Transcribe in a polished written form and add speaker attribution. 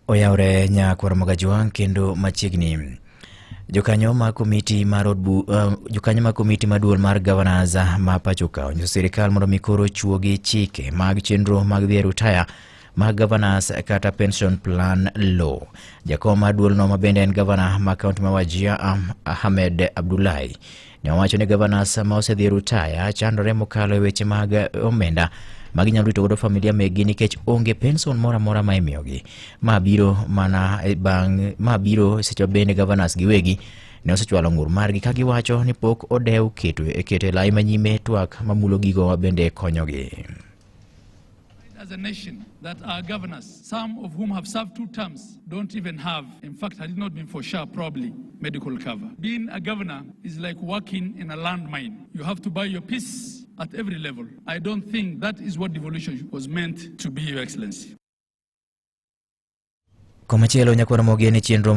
Speaker 1: Oyaure Nyakwar Mogajwang kendo machiegni. Jokanyo ma komiti maduol mar Governors ma pachoka onyiso sirikal mondo mikoro chuogi chike mag chenro mag dhi rutaya mag Governors kata pension plan law. Jakom maduol no mabende en Governor ma kaunti ma Wajir Ahmed Abdullahi ne owacho ni Governors ma osedhi rutaya chandore mokalo e weche mag omenda maginyalo rito godo familia megi nikech onge pension mora ma imiyogi. Ma biro seche bende Governors giwegi ne osechwalo ng'ur margi ka giwacho ni pok odew keto lai manyime twak mamulo gigo bende konyogi.
Speaker 2: As a nation, that our governors, some of whom have served 2 terms, don't even have, in fact, had it not been for SHA, probably medical cover. Being a governor is like working in a landmine. You have to buy your peace at every level. I don't think that is what devolution was meant to be, Your Excellency.
Speaker 1: Komachielo Nyakwar Mogeni chenro